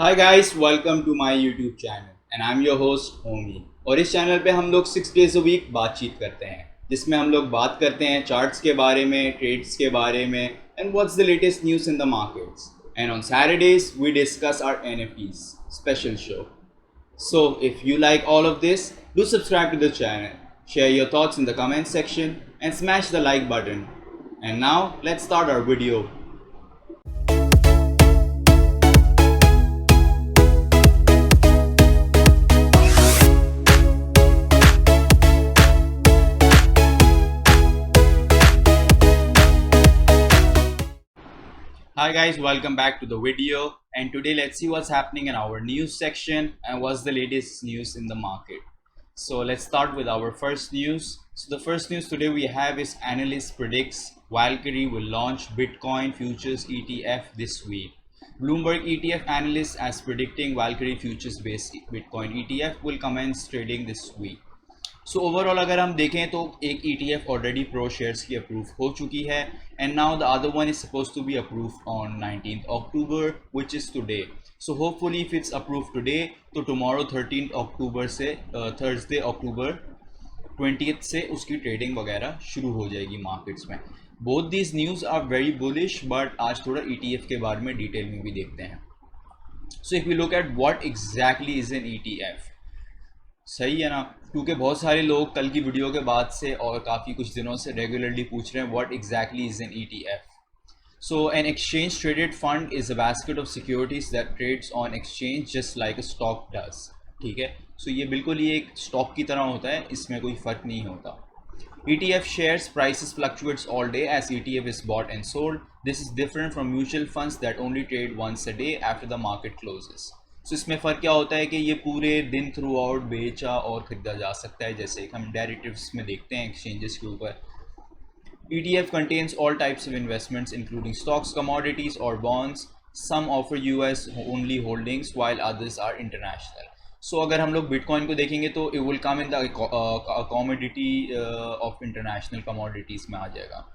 Hi guys, welcome to my YouTube channel and I am your host Homi. और इस channel पे हम लोग 6 डेज अ वीक बातचीत करते हैं, जिसमें हम लोग बात करते हैं चार्ट्स के बारे में, ट्रेड्स के बारे में and what's the latest news in the markets. And on Saturdays we discuss our NFTs special show. So if you like all of this, do subscribe to the channel, share your thoughts in the comment section and smash the like button. And now let's start our video. Hi guys, welcome back to the video, and today let's see what's happening in our news section and what's the latest news in the market. So let's start with our first news. So the first news today we have is analyst predicts Valkyrie will launch Bitcoin futures ETF this week. Bloomberg ETF analyst as predicting Valkyrie futures based Bitcoin ETF will commence trading this week. So overall अगर हम देखें तो एक ETF already pro shares की approve हो चुकी है and now the other one is suppose to be approve on 19th October which is today. So hopefully if it's approve today तो टुमारो 13th अक्टूबर से थर्सडे अक्टूबर 20th से उसकी trading वगैरह शुरू हो जाएगी मार्केट्स में. Both these news are very bullish, but आज थोड़ा ETF के बारे में डिटेल में भी देखते हैं. So if you look at what exactly is an ETF, सही है ना, क्योंकि बहुत सारे लोग कल की वीडियो के बाद से और काफ़ी कुछ दिनों से रेगुलरली पूछ रहे हैं what exactly is an ETF. So an exchange traded fund is a basket of securities that trades on exchange just like a stock does. ठीक है, सो ये बिल्कुल ही एक स्टॉक की तरह होता है, इसमें कोई फ़र्क नहीं होता. ETF shares prices fluctuates all day as ETF is bought and sold. This is different from mutual funds that only trade once a day after the market closes. सो इसमें फ़र्क क्या होता है कि ये पूरे दिन थ्रू आउट बेचा और ख़रीदा जा सकता है, जैसे हम डेरिवेटिव्स में देखते हैं एक्सचेंजेस के ऊपर. ETF contains all types of investments including stocks, commodities or bonds. Some offer US only holdings while others are international. सो अगर हम लोग बिटकॉइन को देखेंगे तो it will come in the commodity of international commodities में आ जाएगा.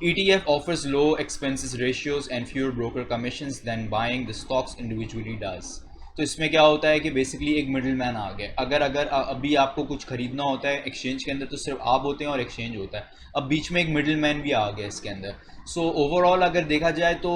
ETF offers low expenses ratios and fewer broker commissions than buying the stocks individually does. तो इसमें क्या होता है कि बेसिकली एक मिडिल मैन आ गए. अगर अभी आपको कुछ खरीदना होता है एक्सचेंज के अंदर तो सिर्फ आप होते हैं और एक्सचेंज होता है. अब बीच में एक मिडिल मैन भी आ गया इसके अंदर. सो ओवरऑल अगर देखा जाए तो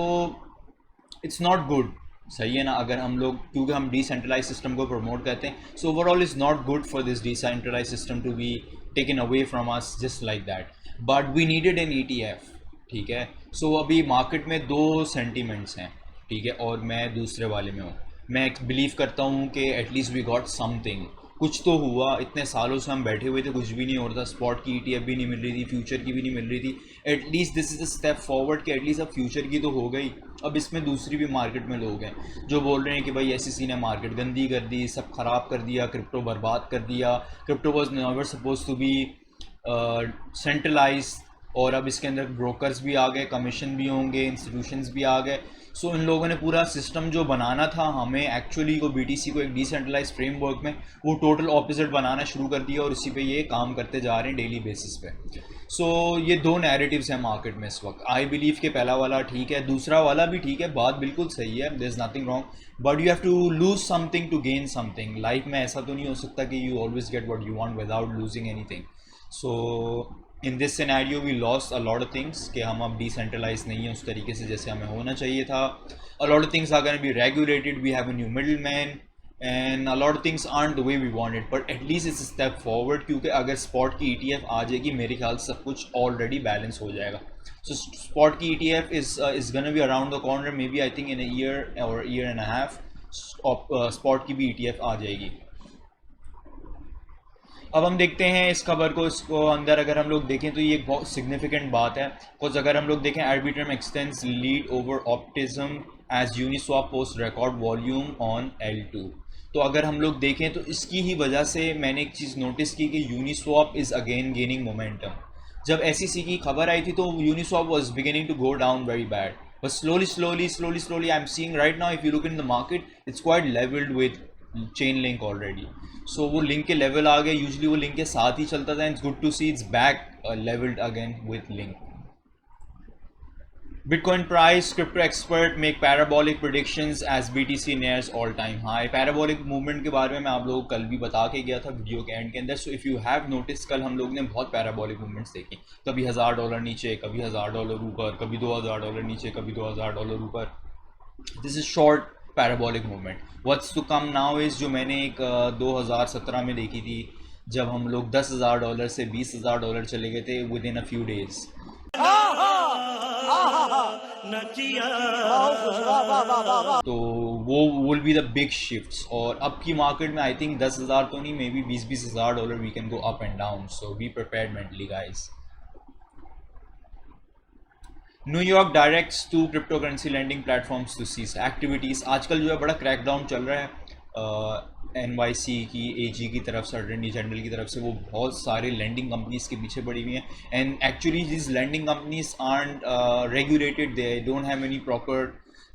इट्स नॉट गुड. सही है ना, अगर हम लोग क्योंकि हम डिसेंट्रलाइज सिस्टम को प्रमोट करते हैं, so overall is not good for this decentralize system to be taken away from us just like that. But we needed an ETF. ठीक है, सो अभी मार्केट में दो सेंटीमेंट्स हैं. ठीक है, और मैं दूसरे वाले में हूँ. मैं बिलीव करता हूँ कि एटलीस्ट वी गॉट समथिंग. कुछ तो हुआ, इतने सालों से हम बैठे हुए थे, कुछ भी नहीं हो रहा था. स्पॉट की ETF भी नहीं मिल रही थी, फ्यूचर की भी नहीं मिल रही थी. At least this is a step forward कि एटलीस्ट अब फ्यूचर की तो हो गई. अब इसमें दूसरी भी मार्केट में लोग हैं जो बोल रहे हैं कि भाई SEC ने मार्केट गंदी कर दी, सब ख़राब कर दिया, क्रिप्टो बर्बाद कर दिया, crypto was never suppose to be centralize. और अब इसके अंदर ब्रोकर्स भी आ गए, कमीशन भी होंगे, इंस्टीट्यूशंस भी आ गए. सो इन लोगों ने पूरा सिस्टम जो बनाना था हमें एक्चुअली को BTC को एक डिसेंट्रलाइज फ्रेमवर्क में, वो टोटल ऑपोजिट बनाना शुरू कर दिया और इसी पे ये काम करते जा रहे हैं डेली बेसिस पे. सो ये दो नैरेटिव्स हैं मार्केट में इस वक्त. आई बिलीव कि पहला वाला ठीक है, दूसरा वाला भी ठीक है, बात बिल्कुल सही है, there is nothing wrong, but you have to lose something to gain something. Life में ऐसा तो नहीं हो सकता कि you always get what you want without losing anything. So in this scenario we lost a lot of things कि हम अब डिसेंट्रलाइज नहीं है उस तरीके से जैसे हमें होना चाहिए था. A lot of things are gonna be regulated, we have a new middle man and a lot of things aren't the way we wanted, but at least it's a step forward. क्योंकि अगर स्पॉट की ETF आ जाएगी मेरे ख्याल से सब कुछ already balance हो जाएगा. सो स्पॉट की ETF is gonna be around the corner, maybe I think in a year और year and a half spot की भी ETF आ जाएगी. अब हम देखते हैं इस खबर को, इसको अंदर अगर हम लोग देखें तो ये एक बहुत सिग्निफिकेंट बात है. बिकॉज अगर हम लोग देखें Arbitrum extends lead over Optimism as Uniswap post record volume on L2. तो अगर हम लोग देखें तो इसकी ही वजह से मैंने एक चीज़ नोटिस की कि Uniswap is again gaining momentum. जब SEC की खबर आई थी तो Uniswap was beginning to go down very bad, but slowly I am seeing right now if you look in the market it's quite levelled with Chainlink already. So वो Link के level आ गए, usually वो Link के साथ ही चलता था. It's good to see it's back levelled again with link. Bitcoin price, crypto expert make parabolic predictions as BTC nears all time high. Parabolic movement के बारे में मैं आप लोगों को कल भी बता के गया था वीडियो के एंड के अंदर. So if you have notice, कल हम लोग ने बहुत पैराबॉलिक मूवमेंट्स देखी. कभी $1000 नीचे, कभी $1000 ऊपर, कभी $2000 नीचे, कभी $2000 ऊपर. This is short parabolic movement. What's to come now is, जो मैंने एक 2017 में देखी थी, जब हम लोग $10,000 से $20,000 चले गए थे with in a few days. तो वो will be the big shifts. और अब की मार्केट में आई थिंक 10,000 तो नहीं, maybe $20,000 we can go up and down. So be prepared mentally guys. New York directs to crypto currency lending platforms to cease activities. आजकल जो है बड़ा क्रैकडाउन चल रहा है NYC की, AG की तरफ से, अटॉर्नी जनरल की तरफ से. वो बहुत सारे लैंडिंग कंपनीज के पीछे पड़ी हुई हैं. And actually this lending companies aren't regulated, they don't have any proper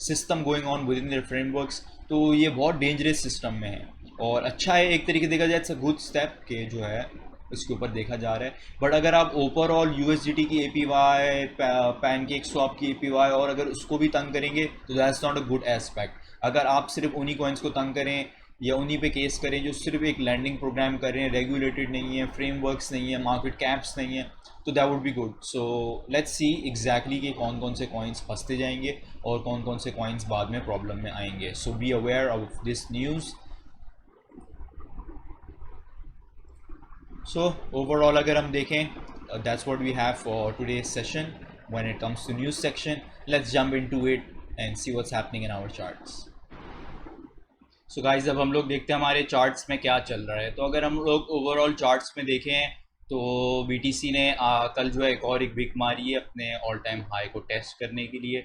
system going on within their frameworks. तो ये बहुत डेंजरस सिस्टम में है. और अच्छा है एक तरीके देखा जाए, इट्स अ गुड स्टेप के जो है इसके ऊपर देखा जा रहा है. बट अगर आप ओवरऑल USDT की APY, पैनकेक स्वैप की APY, और अगर उसको भी तंग करेंगे तो that's not a good aspect. अगर आप सिर्फ उन्हीं कॉइन्स को तंग करें या उन्हीं पे केस करें जो सिर्फ एक लैंडिंग प्रोग्राम कर रहे हैं, रेगुलेटेड नहीं है, फ्रेमवर्क्स नहीं है, मार्केट कैप्स नहीं है, तो that would be good. So let's see exactly कि कौन कौन से कॉइन्स फंसते जाएंगे और कौन कौन से कॉइन्स बाद में प्रॉब्लम में आएंगे. So be aware of this news. So overall अगर हम देखें, that's what we have for today's session. When it comes to news section, let's jump into it and see what's happening in our charts. So guys, अब हम लोग देखते हैं हमारे charts में क्या चल रहा है. तो अगर हम लोग overall charts में देखें तो BTC ने कल जो है एक बिग मारी है अपने ऑल टाइम हाई को टेस्ट करने के लिए.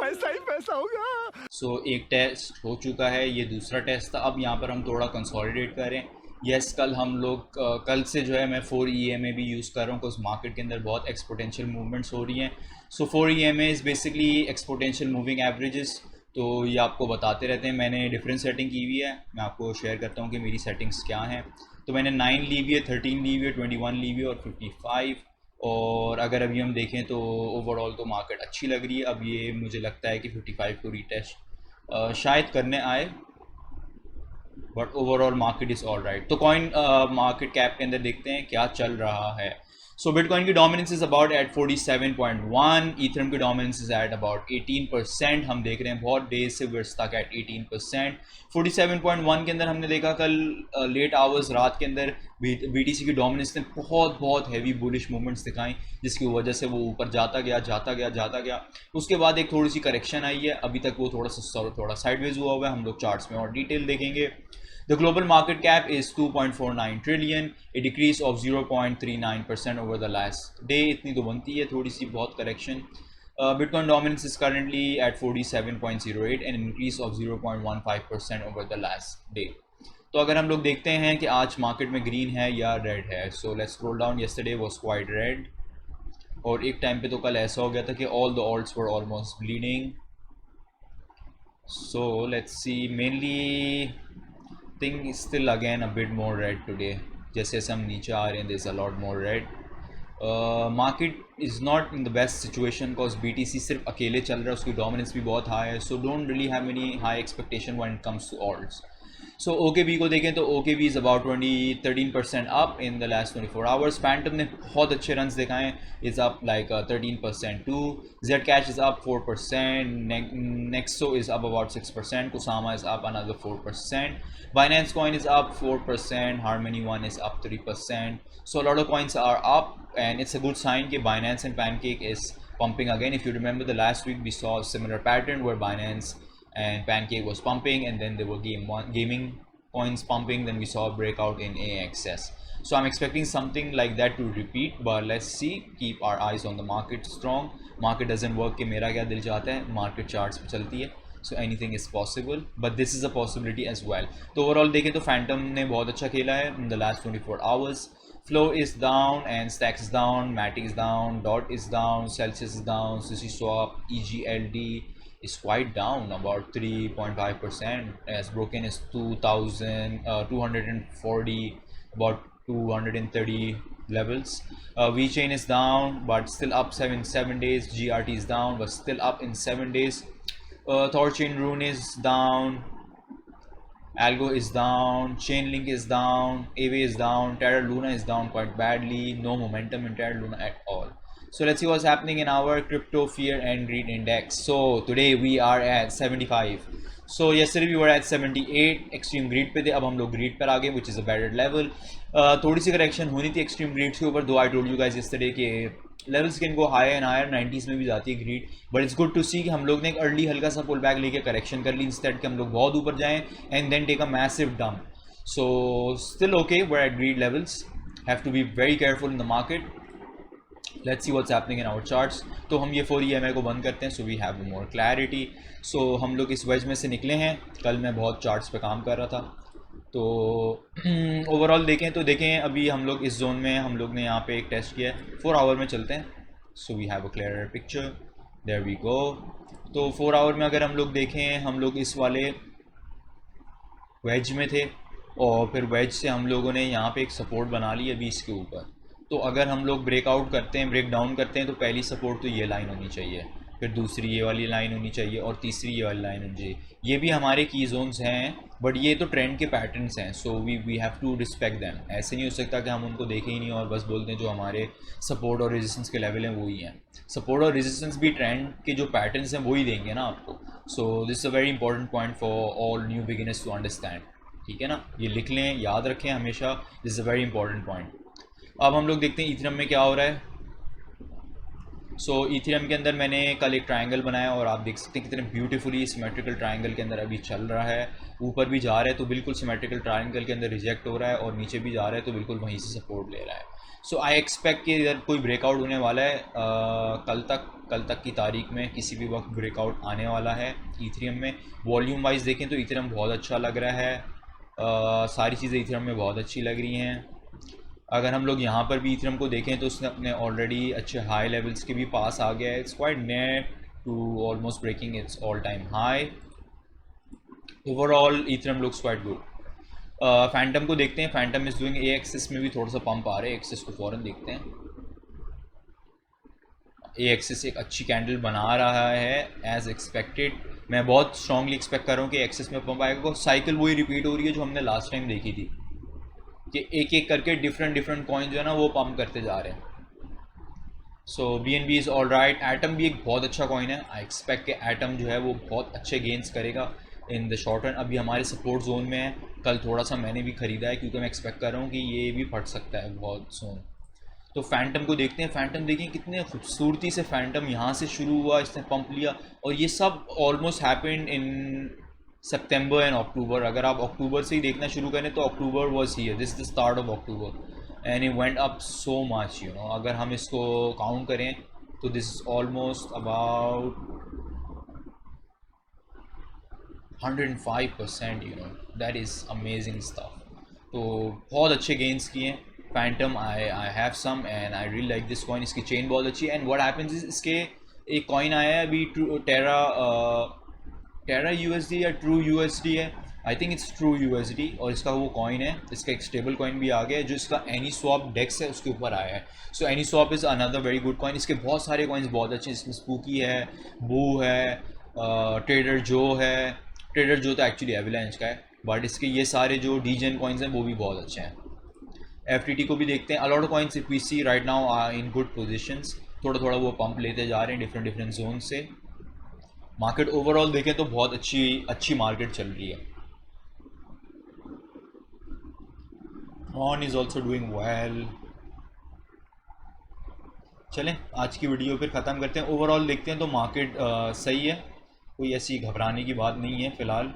पैसा ही पैसा होगा. सो एक टेस्ट हो चुका है, ये दूसरा टेस्ट था. अब यहाँ पर हम थोड़ा कंसोलिडेट करें. यस, कल हम लोग कल से जो है मैं 4 EMA भी यूज़ कर रहा हूँ, बिकॉज मार्केट के अंदर बहुत एक्सपोनेंशियल मूवमेंट्स हो रही हैं. सो 4 EMA is basically exponential moving averages. तो ये आपको बताते रहते हैं. मैंने डिफरेंट सेटिंग की हुई है, मैं आपको शेयर करता हूँ कि मेरी सेटिंग्स क्या हैं. तो मैंने 9 ली हुई है, 13 ली हुई है, 21 ली हुई है और 55. और अगर अभी हम देखें तो ओवरऑल तो मार्केट अच्छी लग रही है. अब ये मुझे लगता है कि 55 को रीटेस्ट शायद करने आए, but overall market is all right. तो कॉइन मार्केट कैप के अंदर देखते हैं क्या चल रहा है. सो बिटकॉइन की डोमिनेंस इज अबाउट एट 47.1. ईथरम की डोमिनेंस इज एट अबाउट 18%. हम देख रहे हैं बहुत डेज से वेयर स्टक एट 18%. 47.1 के अंदर हमने देखा कल लेट आवर्स रात के अंदर BTC की डोमिनेंस ने बहुत बहुत हैवी बुलिश मूवमेंट्स दिखाई, जिसकी वजह से वो ऊपर जाता गया. उसके बाद एक थोड़ी सी करेक्शन आई है. अभी तक वो थोड़ा साइडवेज हुआ है. हम लोग चार्ट्स में और डिटेल देखेंगे. The global market cap is 2.49 trillion, a decrease of 0.39% over the last day. इतनी तो बनती है थोड़ी सी बहुत correction. Bitcoin dominance is currently at 47.08 and an increase of 0.15% over the last day. तो अगर हम लोग देखते हैं कि आज मार्केट में ग्रीन है या रेड है. So let's scroll down. yesterday was quite red, और एक टाइम पे तो कल ऐसा हो गया था कि all the alts were almost bleeding. So let's see, mainly thing is still again a bit more red today. जैसे हम नीचे आ रहे हैं, there's a lot more red. Market is not in the best situation because BTC सिर्फ अकेले चल रहा है, उसकी dominance भी बहुत high है. So don't really have any high expectation when it comes to alts. So OKB को देखें तो OKB is about 13% up in the last 24 hours. Phantom ने बहुत अच्छे runs दिखाए हैं, is up like 13% too. Zcash is up 4%. Nexo is up about 6%. Kusama is up another 4%. Binance coin is up 4%. Harmony One is up 3%. So a lot of coins are up, and it's a good sign that Binance and Pancake is pumping again. If you remember the last week, we saw a similar pattern where Binance and Pancake was pumping, and then there were gaming coins pumping. Then we saw a breakout in AXS. So I'm expecting something like that to repeat, but let's see. Keep our eyes on the market strong. Market doesn't work कि मेरा क्या दिल चाहता है, market charts पे चलती है. So anything is possible, but this is a possibility as well. तो overall देखें तो Phantom ने बहुत अच्छा खेला है in the last 24 hours. Flow is down and Stacks is down, Matic is down, Dot is down, Celsius is down, SushiSwap, EGLD is quite down about 3.5%. As broken is 2,240, about 230 levels. VChain is down but still up 7 days. GRT is down but still up in 7 days. Thorchain Rune is down. Algo is down. Chainlink is down. Aave is down. Terra Luna is down quite badly. No momentum in Terra Luna at all. So let's see what's happening in our crypto fear and greed index. So today we are at 75. So yesterday we were at 78. Extreme greed पे थे, अब हम लोग grid पर आ गए, which is a better level. थोड़ी सी correction होनी थी एक्सट्रीम ग्रीड के ऊपर, दो I told you guys yesterday के levels can go higher and higher, 90s में भी जाती है greed. But it's good to see कि हम लोग ने एक अर्ली हल्का सा पुल बैक लेके करेक्शन कर ली, इंस्टेड कि हम लोग बहुत ऊपर जाएं and then take a massive dump. So still okay, we are at greed levels, have to be very careful in the market. Let's see what's happening in our charts. तो हम ये 4 EMI को बंद करते हैं, so we have more clarity. So हम लोग इस वेज में से निकले हैं. कल मैं बहुत चार्ट्स पे काम कर रहा था, तो ओवरऑल देखें तो देखें अभी हम लोग इस जोन में, हम लोग ने यहाँ पे एक टेस्ट किया है. 4 आवर में चलते हैं, so we have a clear picture. There we go. तो 4 आवर में अगर हम लोग देखें, हम लोग इस वाले वेज में थे और फिर वेज से हम लोगों ने यहाँ पे एक सपोर्ट बना ली अभी इसके ऊपर. तो अगर हम लोग ब्रेकआउट करते हैं, ब्रेक डाउन करते हैं, तो पहली सपोर्ट तो ये लाइन होनी चाहिए, फिर दूसरी ये वाली लाइन होनी चाहिए और तीसरी ये वाली लाइन होनी चाहिए. ये भी हमारे की जोन्स हैं, बट ये तो ट्रेंड के पैटर्न्स हैं, so we have to respect them. ऐसे नहीं हो सकता कि हम उनको देखें ही नहीं और बस बोलते हैं जो हमारे सपोर्ट और रेजिस्टेंस के लेवल हैं वही हैं. सपोर्ट और रेजिस्टेंस भी ट्रेंड के जो पैटर्न्स हैं वही देंगे ना आपको. So this is a very important point for all new beginners to understand. ठीक है ना, ये लिख लें, याद रखें हमेशा, this is a very important point. अब हम लोग देखते हैं इथेरियम में क्या हो रहा है. सो इथेरियम के अंदर मैंने कल एक ट्रायंगल बनाया और आप देख सकते हैं कितने ब्यूटीफुली सिमेट्रिकल ट्रायंगल के अंदर अभी चल रहा है. ऊपर भी जा रहा है तो बिल्कुल सिमेट्रिकल ट्रायंगल के अंदर रिजेक्ट हो रहा है, और नीचे भी जा रहा है तो बिल्कुल वहीं से सपोर्ट ले रहा है. सो आई एक्सपेक्ट कि इधर कोई ब्रेकआउट होने वाला है. कल तक की तारीख में किसी भी वक्त ब्रेकआउट आने वाला है इथेरियम में. वॉल्यूम वाइज देखें तो इथेरियम बहुत अच्छा लग रहा है. सारी चीज़ें इथेरियम में बहुत अच्छी लग रही हैं. अगर हम लोग यहाँ पर भी इथेरियम को देखें तो उसने अपने ऑलरेडी अच्छे हाई लेवल्स के भी पास आ गया है. It's quite near to almost breaking its all time high. Overall Ethereum looks quite good. Fantom को देखते हैं. Fantom is doing a axis में भी थोड़ा सा पंप आ रहा है. एक्सिस को फ़ौरन देखते हैं. ए एक्सिस एक अच्छी कैंडल बना रहा है एज एक्सपेक्टेड. मैं बहुत स्ट्रांगली एक्सपेक्ट कर रहा हूँ कि एक्सिस में पंप आएगा. साइकिल वही रिपीट हो रही है जो हमने लास्ट टाइम देखी थी, कि एक एक करके डिफरेंट कॉइन जो है ना वो पंप करते जा रहे हैं. सो BNB is all right. Atom भी एक बहुत अच्छा कॉइन है. आई एक्सपेक्ट कि एटम जो है वो बहुत अच्छे गेंस करेगा इन द शॉर्ट रन. अभी हमारे सपोर्ट जोन में है. कल थोड़ा सा मैंने भी ख़रीदा है क्योंकि मैं एक्सपेक्ट कर रहा हूँ कि ये भी फट सकता है बहुत सोन. तो फैंटम को देखते हैं. फैंटम देखिए कितने खूबसूरती से फैंटम यहाँ से शुरू हुआ, इसने पंप लिया, और ये सब almost happened in September and October. अगर आप अक्टूबर से ही देखना शुरू करें तो October was here, this is the start of October and it went up so much, you know. अगर हम इसको काउंट करें तो this is almost about 105%, you know. That is amazing stuff. तो बहुत अच्छे गेंस किए हैं Phantom. I have some and I really like this coin. इसकी चेन बहुत अच्छी है. एंड व्हाट हैपेंस इज, इसके एक कॉइन आया है अभी टेरा USD या ट्रू USD है. I think it's true USD, और इसका वो कॉइन है. इसका एक स्टेबल कॉइन भी आ गया है जो इसका एनीस्वैप डेक्स है उसके ऊपर आया है. So Anyswap is another very good coin. इसके बहुत सारे कॉइन्स बहुत अच्छे हैं. इसमें स्पूकी है, बू है, ट्रेडर जो है. ट्रेडर जो तो एक्चुअली एविलांच का है, बट इसके ये सारे जो डीजेन कॉइन्स हैं वो भी बहुत अच्छे हैं. FTT को भी देखते हैं. A lot coins if we see right now are in good positions. थोड़ा वो पंप लेते जा रहे हैं डिफरेंट जोन से. मार्केट ओवरऑल देखें तो बहुत अच्छी मार्केट चल रही है. On is also doing well. चलें आज की वीडियो फिर ख़त्म करते हैं. ओवरऑल देखते हैं तो मार्केट सही है, कोई ऐसी घबराने की बात नहीं है फ़िलहाल.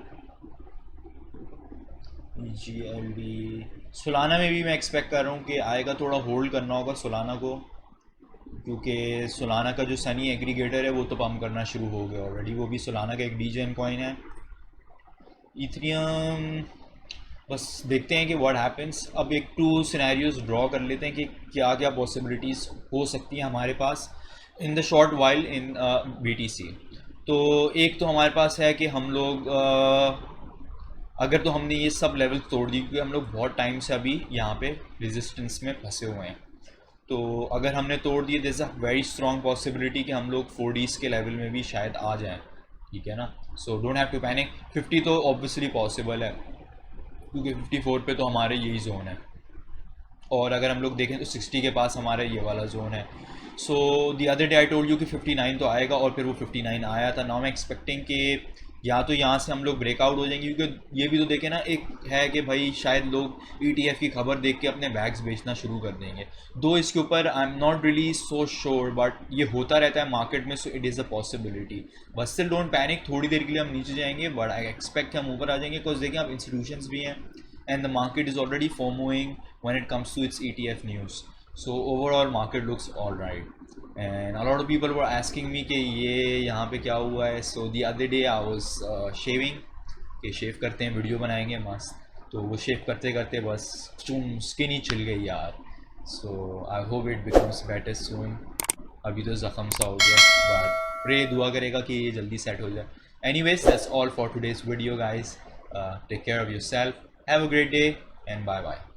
GLD सोलाना में भी मैं एक्सपेक्ट कर रहा हूँ कि आएगा. थोड़ा होल्ड करना होगा सोलाना को, क्योंकि सोलाना का जो सनी एग्रीगेटर है वो तो पंप करना शुरू हो गया ऑलरेडी. वो भी सोलाना का एक डीजेन कॉइन है. इथेरियम बस देखते हैं कि व्हाट हैपेंस. अब एक 2 सिनेरियोज ड्रॉ कर लेते हैं कि क्या क्या पॉसिबिलिटीज़ हो सकती हैं हमारे पास in the short while in BTC. तो एक तो हमारे पास है कि हम लोग अगर तो हमने ये सब लेवल तोड़ दी, क्योंकि हम लोग बहुत टाइम से अभी यहाँ पे रेजिस्टेंस में फंसे हुए हैं. तो अगर हमने तोड़ दिए this a very strong possibility कि हम लोग 4Ds के लेवल में भी शायद आ जाएं, ठीक है ना। So don't have to panic. 50 तो ऑब्वियसली पॉसिबल है क्योंकि 54 पे तो हमारे यही जोन है, और अगर हम लोग देखें तो 60 के पास हमारा ये वाला जोन है। So the other day I told you कि 59 तो आएगा, और फिर वो 59 आया था। नाउ मैं एक्सपेक्टिंग कि या तो यहाँ से हम लोग ब्रेकआउट हो जाएंगे, क्योंकि ये भी तो देखें ना, एक है कि भाई शायद लोग ETF की खबर देख के अपने बैग्स बेचना शुरू कर देंगे। दो इसके ऊपर I am not really so sure, but ये होता रहता है मार्केट में, so it is a possibility. But still don't panic, थोड़ी देर के लिए हम नीचे जाएंगे बट आई एक्सपेक्ट हम ऊपर आ जाएंगे, बिकॉज देखें आप इंस्टीट्यूशंस भी हैं and the market is already FOMOing when it comes to its ETF news. So overall market looks all right, and a lot of people were asking me कि ये यहाँ पे क्या हुआ है. So the other day I was shaving, कि शेव करते हैं वीडियो बनाएंगे मस्त, तो वो शेव करते करते बस स्किन ही छिल गई यार. So I hope it becomes better soon. अभी तो ज़ख्म सा हो गया, बट प्रे दुआ करेगा कि ये जल्दी सेट हो जाए. Anyways, that's all for today's video guys. Take care of yourself. Have a great day and bye bye.